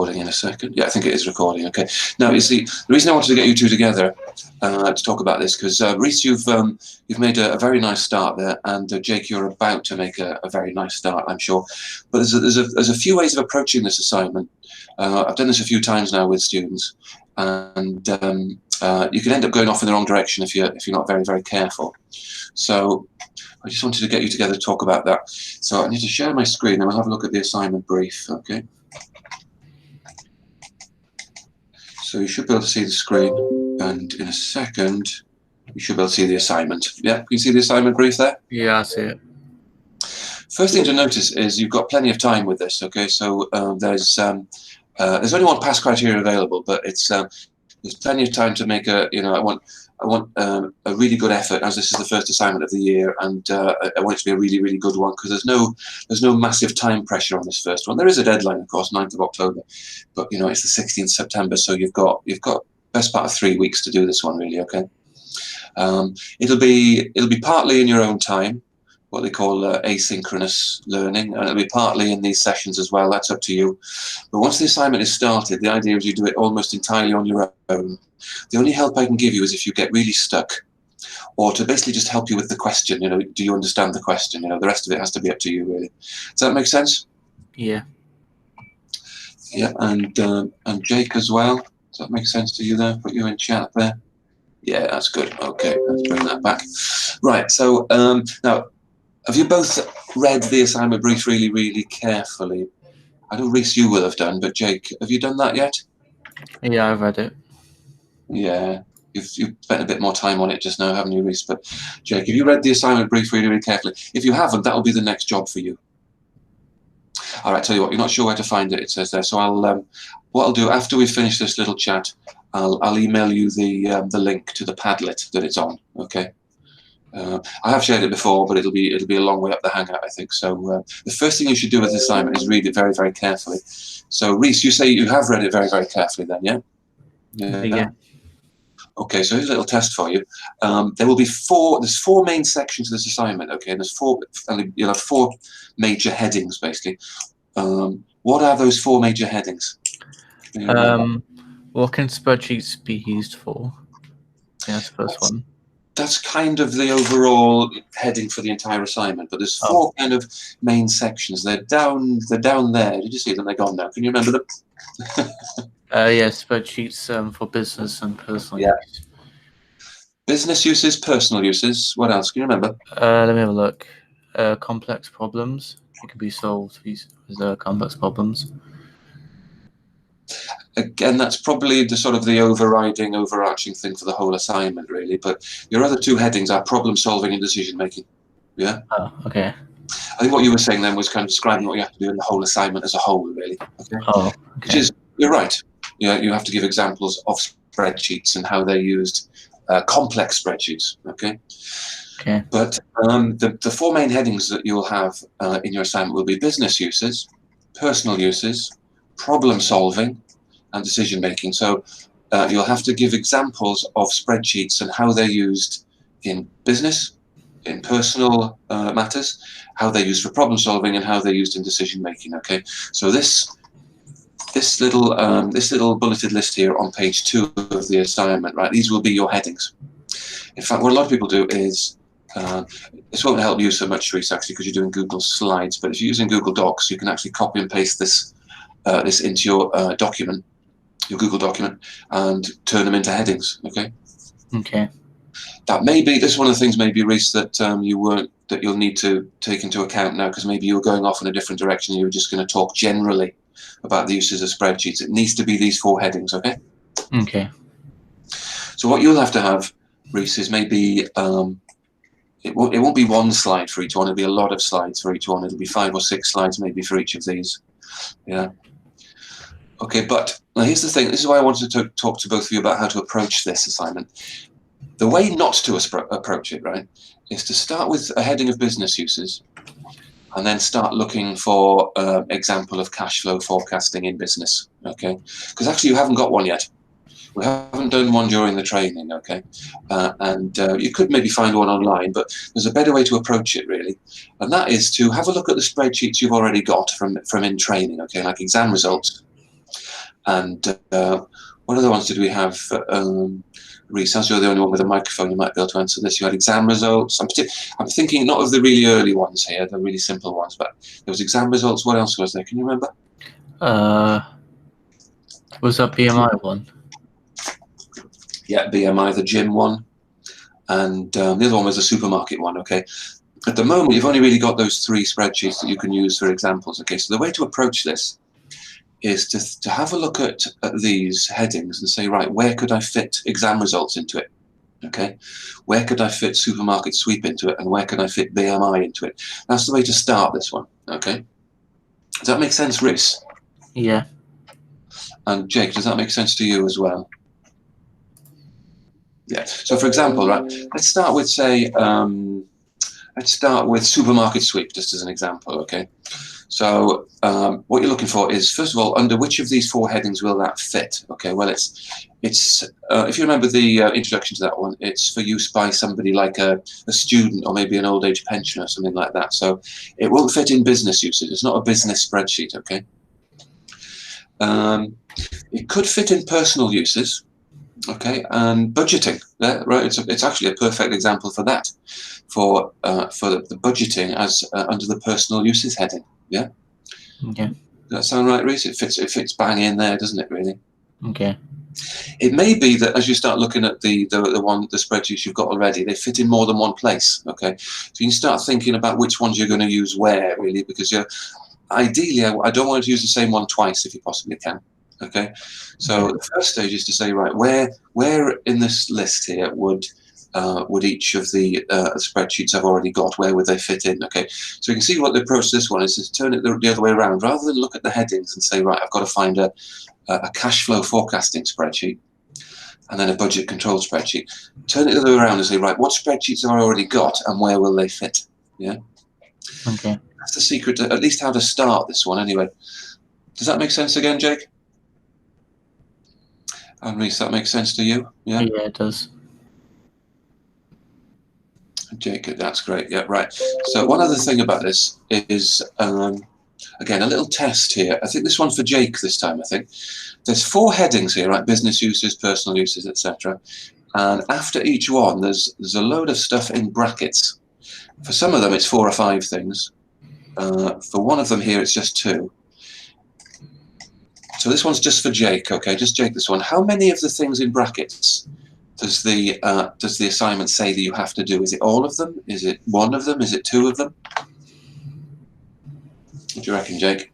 recording in a second. Yeah, I think it is recording. Okay. Now, you see, the reason I wanted to get you two together to talk about this, because Reese, you've made a very nice start there, and Jake, you're about to make a very nice start, I'm sure. But there's a few ways of approaching this assignment. I've done this a few times now with students, and you can end up going off in the wrong direction if you're not very, very careful. So I just wanted to get you together to talk about that. So I need to share my screen and we'll have a look at the assignment brief, okay? So you should be able to see the screen, and in a second you should be able to see the assignment. Yeah, can you see the assignment brief there? Yeah, I see it. First thing to notice is you've got plenty of time with this, okay? So there's only one pass criteria available, but there's plenty of time to make a, I want a really good effort, as this is the first assignment of the year, and I want it to be a really, really good one, because there's no massive time pressure on this first one. There is a deadline, of course, 9th of October, but it's the 16th of September, so you've got best part of 3 weeks to do this one, really, okay? It'll be partly in your own time, what they call asynchronous learning, and it'll be partly in these sessions as well. That's up to you. But once the assignment is started, the idea is you do it almost entirely on your own. The only help I can give you is if you get really stuck, or to basically just help you with the question. Do you understand the question? The rest of it has to be up to you, really. Does that make sense? Yeah. Yeah, and Jake as well. Does that make sense to you there? Put you in chat there. Yeah, that's good. Okay, let's bring that back. Right. So now, have you both read the assignment brief really, really carefully? I know, Reese, you will have done, but Jake, have you done that yet? Yeah, I've read it. Yeah, you've spent a bit more time on it just now, haven't you, Reese? But Jake, have you read the assignment brief really, really carefully? If you haven't, that'll be the next job for you. All right, tell you what, you're not sure where to find it, it says there. So what I'll do after we finish this little chat, I'll email you the link to the Padlet that it's on. Okay. I have shared it before, but it'll be a long way up the Hangout, I think. So the first thing you should do with this assignment is read it very, very carefully. So Reese, you say you have read it very, very carefully, then, yeah? Yeah. Okay, so here's a little test for you. There will be there's four main sections of this assignment, okay? And you'll have four major headings, basically. What are those four major headings? What can spreadsheets be used for? Yeah, that's the first one. That's kind of the overall heading for the entire assignment, but there's four kind of main sections. They're down there. Did you see them? They're gone now. Can you remember them? Yeah, spreadsheets for business and personal use. Business uses, personal uses. What else? Can you remember? Let me have a look. Complex problems. It can be solved with complex problems. Again, that's probably the sort of the overarching thing for the whole assignment, really. But your other two headings are problem solving and decision making. Yeah. Oh, okay. I think what you were saying then was kind of describing what you have to do in the whole assignment as a whole, really. Okay. Oh, okay. Which is, you're right. You have to give examples of spreadsheets and how they're used, complex spreadsheets. Okay. Okay. But the four main headings that you'll have in your assignment will be business uses, personal uses, problem solving, and decision making. So you'll have to give examples of spreadsheets and how they're used in business, in personal matters, how they're used for problem solving, and how they're used in decision making. Okay, so this little bulleted list here on page 2 of the assignment, right? These will be your headings. In fact, what a lot of people do is this won't help you so much, Reese, actually, because you're doing Google Slides. But if you're using Google Docs, you can actually copy and paste this into your document, your Google document, and turn them into headings. Okay. Okay. This is one of the things, maybe, Reese, that you'll need to take into account now, because maybe you were going off in a different direction. You were just going to talk generally about the uses of spreadsheets. It needs to be these four headings. Okay. Okay. So what you'll have to have, Reese, is maybe it won't be one slide for each one. It'll be a lot of slides for each one. It'll be 5 or 6 slides maybe for each of these. Yeah. Okay, but now here's the thing. This is why I wanted to talk to both of you about how to approach this assignment. The way not to approach it, right, is to start with a heading of business uses and then start looking for example of cash flow forecasting in business, okay? Because actually you haven't got one yet. We haven't done one during the training, okay? And you could maybe find one online, but there's a better way to approach it, really. And that is to have a look at the spreadsheets you've already got from in training, okay, like exam results. And what other ones did we have? Reese, as you're the only one with a microphone, you might be able to answer this. You had exam results. I'm thinking not of the really early ones here, the really simple ones, but there was exam results. What else was there? Can you remember? Was that BMI one? Yeah, BMI, the gym one. And the other one was the supermarket one, okay? At the moment, you've only really got those 3 spreadsheets that you can use for examples, okay? So the way to approach this is to have a look at these headings and say, right, where could I fit exam results into it? Okay, where could I fit supermarket sweep into it, and where could I fit BMI into it? That's the way to start this one. Okay, does that make sense, Rhys? Yeah. And Jake, does that make sense to you as well? Yeah. So, for example, right, let's start with supermarket sweep, just as an example. Okay. So what you're looking for is, first of all, under which of these 4 headings will that fit? Okay, well, it's if you remember the introduction to that one, it's for use by somebody like a student or maybe an old age pensioner or something like that. So it won't fit in business usage. It's not a business spreadsheet, okay? It could fit in personal uses, okay, and budgeting. Right, it's actually a perfect example for that, for the budgeting as under the personal uses heading. Yeah. Okay. Does that sound right, Rhys? It fits bang in there, doesn't it? Really. Okay. It may be that as you start looking at the spreadsheets you've got already, they fit in more than one place. Okay, so you can start thinking about which ones you're going to use where, really, because ideally, I don't want to use the same one twice if you possibly can. Okay, so the first stage is to say, right, where in this list here would each of the spreadsheets I've already got, where would they fit in? Okay, so you can see what the approach to this one is turn it the other way around. Rather than look at the headings and say, right, I've got to find a cash flow forecasting spreadsheet and then a budget control spreadsheet. Turn it the other way around and say, right, what spreadsheets have I already got and where will they fit? Yeah. Okay. That's the secret to at least how to start this one anyway. Does that make sense again, Jake? And Reese, that makes sense to you? Yeah? Yeah, it does. Jake, that's great. Yeah, right. So one other thing about this is, again, a little test here. I think this one for Jake this time, I think. There's 4 headings here, right? Business uses, personal uses, etc. And after each one, there's a load of stuff in brackets. For some of them, it's 4 or 5 things. For one of them here, it's just 2. So this one's just for Jake, okay? Just Jake, this one. How many of the things in brackets does the assignment say that you have to do? Is it all of them? Is it one of them? Is it 2 of them? What do you reckon, Jake?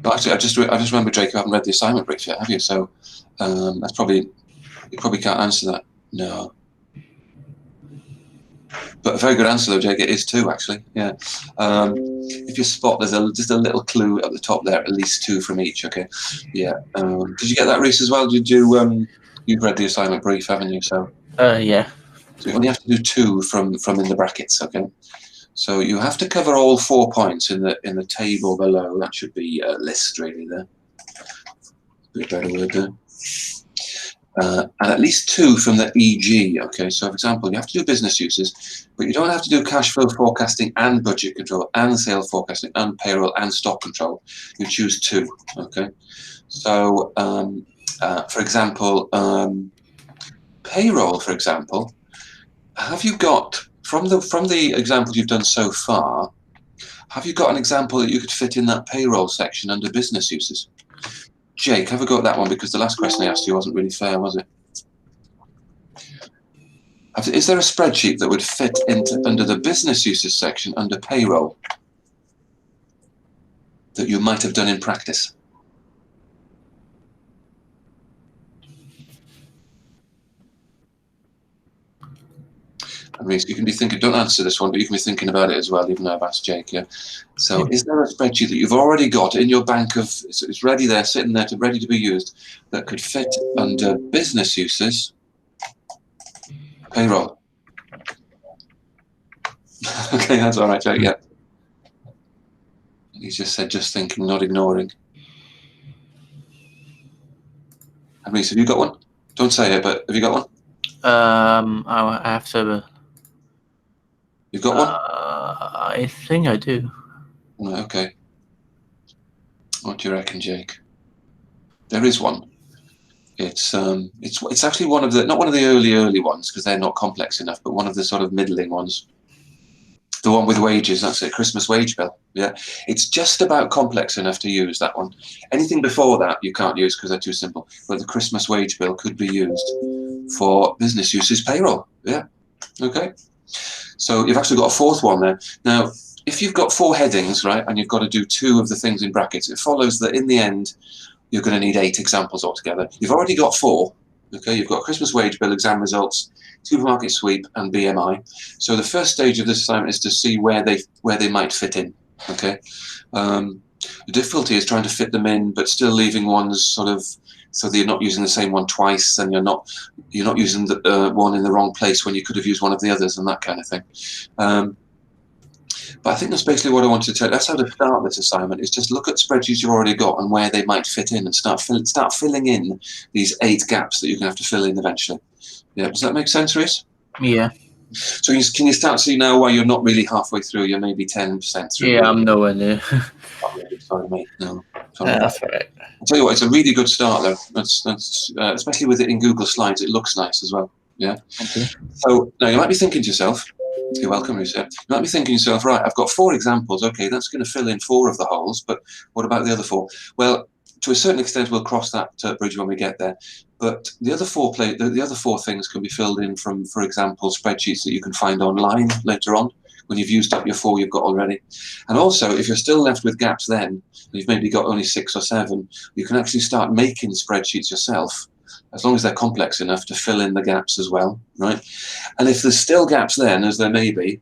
Well, actually, I just remember, Jake, you haven't read the assignment brief yet, have you? So that's probably, you probably can't answer that. No. But a very good answer, though, Jake. It is 2, actually. Yeah. If you spot, there's just a little clue at the top there. At least 2 from each. Okay. Yeah. Did you get that, Reese, as well? Did you? You've read the assignment brief, haven't you? So. Yeah. So you only have to do 2 from in the brackets. Okay. So you have to cover all 4 points in the table below. That should be a list, really. There. Be a better word there. And at least 2 from the EG. Okay, so for example, you have to do business uses, but you don't have to do cash flow forecasting and budget control and sales forecasting and payroll and stock control. You choose 2. Okay, so for example, payroll. For example, have you got from the examples you've done so far? Have you got an example that you could fit in that payroll section under business uses? Jake, have a go at that one, because the last question I asked you wasn't really fair, was it? Is there a spreadsheet that would fit under the business uses section under payroll that you might have done in practice? And Reese, you can be thinking, don't answer this one, but you can be thinking about it as well, even though I've asked Jake. Yeah. So is there a spreadsheet that you've already got in your bank of, it's ready there, sitting there, ready to be used, that could fit under business uses, payroll? Okay, that's all right, Jake, yeah. He just said, just thinking, not ignoring. And Reese, have you got one? Don't say it, but have you got one? I have to You've got one? I think I do. Right, okay. What do you reckon, Jake? There is one. It's actually one of the, not one of the early ones because they're not complex enough, but one of the sort of middling ones. The one with wages, that's it, Christmas wage bill. Yeah, it's just about complex enough to use, that one. Anything before that you can't use because they're too simple. But the Christmas wage bill could be used for business uses payroll. Yeah, okay. So you've actually got a fourth one there. Now, if you've got 4 headings, right, and you've got to do 2 of the things in brackets, it follows that in the end, you're going to need 8 examples altogether. You've already got 4. Okay, you've got Christmas wage bill, exam results, supermarket sweep, and BMI. So the first stage of this assignment is to see where they might fit in. Okay, the difficulty is trying to fit them in, but still leaving ones sort of so that you're not using the same one twice, and you're not using the one in the wrong place when you could have used one of the others, and that kind of thing. But I think that's basically what I wanted to tell you. That's how to start this assignment, is just look at spreadsheets you've already got and where they might fit in, and start filling in these 8 gaps that you're going to have to fill in eventually. Yeah, does that make sense, Reese? Yeah. So can you start seeing now why you're not really halfway through? You're maybe 10% through. Yeah, I'm nowhere near. Oh, really? Sorry, mate. No. Sorry. That's right. I'll tell you what, it's a really good start, though. That's especially with it in Google Slides, it looks nice as well. Yeah. Thank you. So now you might be thinking to yourself, you're welcome, Reese. You might be thinking to yourself, right, I've got 4 examples. Okay, that's going to fill in 4 of the holes, but what about the other 4? Well, to a certain extent, we'll cross that bridge when we get there. But the other 4 the other 4 things can be filled in from, for example, spreadsheets that you can find online later on when you've used up your 4 you've got already. And also, if you're still left with gaps then, and you've maybe got only 6 or 7, you can actually start making spreadsheets yourself, as long as they're complex enough to fill in the gaps as well, right? And if there's still gaps then, as there may be,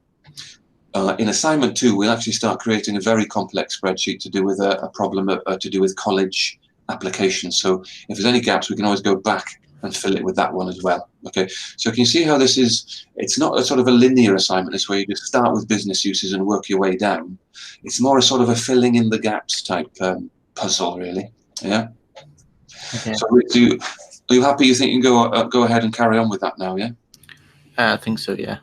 in assignment 2, we'll actually start creating a very complex spreadsheet to do with a problem to do with college applications. So if there's any gaps, we can always go back and fill it with that one as well. Okay, so can you see how this is? It's not a sort of a linear assignment. This way you just start with business uses and work your way down. It's more a sort of a filling in the gaps type puzzle, really. Yeah. Okay. So are you happy? You think you can go ahead and carry on with that now? Yeah. I think so. Yeah.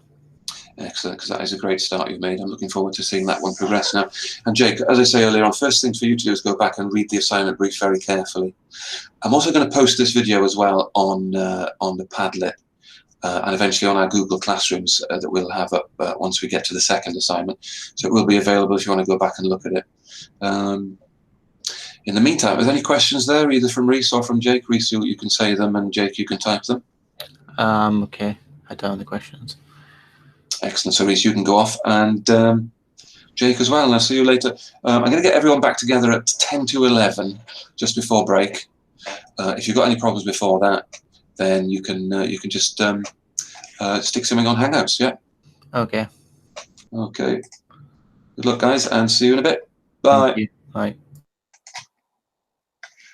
Excellent, because that is a great start you've made. I'm looking forward to seeing that one progress now. And Jake, as I say earlier on, first thing for you to do is go back and read the assignment brief very carefully. I'm also going to post this video as well on the Padlet and eventually on our Google Classrooms that we'll have up once we get to the second assignment. So it will be available if you want to go back and look at it. In the meantime, are there any questions there, either from Reese or from Jake? Reese, you can say them, and Jake, you can type them. Okay. I don't have the questions. Excellent. So Reese, you can go off, and Jake as well. I'll see you later. I'm going to get everyone back together at 10 to 11, just before break. If you've got any problems before that, then you can just stick something on Hangouts. Yeah. Okay. Okay. Good luck, guys, and see you in a bit. Bye. Thank you. Bye.